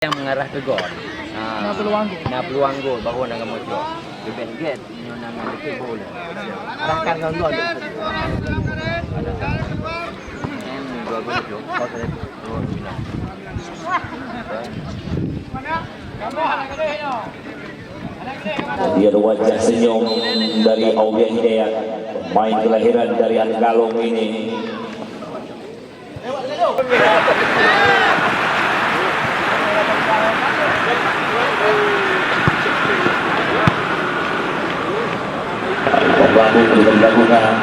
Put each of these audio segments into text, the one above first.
yang mengarah ke gol. Na peluang gol baru nak mojo. Di back gate nyo nang ke bola. arahkan ke gol. Ada tak. Dua gol itu. Kau tadi dua final. Dia wajah senyum dari Aulia Hidayat, pemain kelahiran dari Angalong ini. Pembangun juga dilakukan.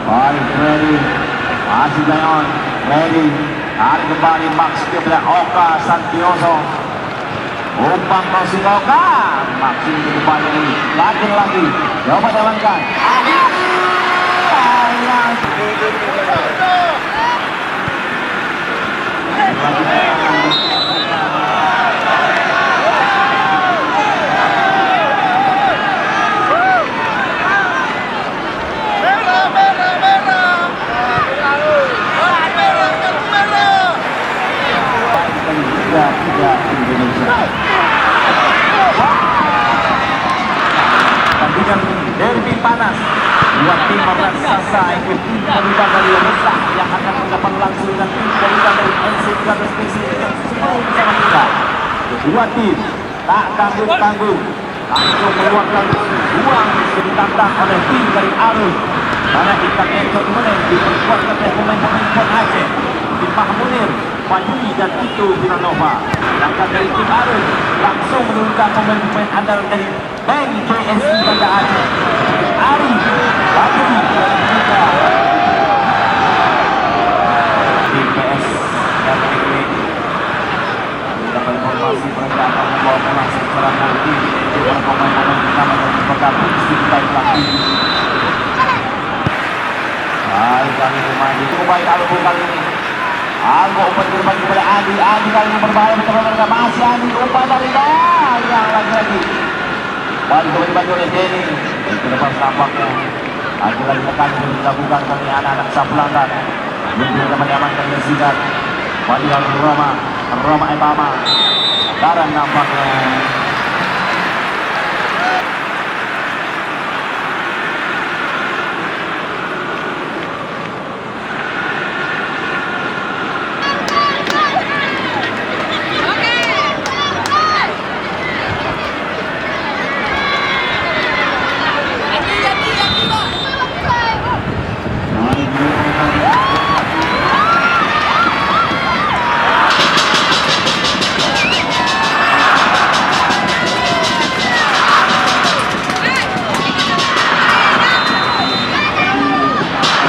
Baik, ready. Masih Leon, ready. Tarik kembali Max kepada Oka Santioso. Umpan crossing Oka. Max ini kembali lagi. Coba jalankan. Tandingan derby panas. Dua tim raksasa ikut terlibat dari Musa yang akan mendapat langsung dengan tim terlibat dari NC Garuda Spesial yang sebelum bersama kita. Kedua tim tak tanggung-tanggung langsung meluangkan uang ditantang oleh tim dari Arus. Karena kita ekor menang diperkuat oleh pemain-pemain Pon Aceh, tim Mahmunir, Fajri dan itu Viranova. Sedangkan dari tim Arus langsung menurunkan pemain-pemain andalan dari Bank PSI Banda Aceh, Ari, Fajri dan juga tim PS dan PSI. Dapat informasi mereka akan membawa pulang secara multi dengan pemain-pemain utama dan bergabung di baik lagi. Baik kali ini maju cukup baik Algo kali ini. Algo umpan ke depan kepada Adi kali ini berbahaya bersama mereka. Masih Adi umpan dari bawah yang lagi-lagi balik kembali dibantu oleh Denny ke depan tampaknya Adi lagi tekan yang dilakukan oleh anak-anak Saplangan. Belum dapat diamankan oleh Zidat. Wadi Roma Ebama Daran nampaknya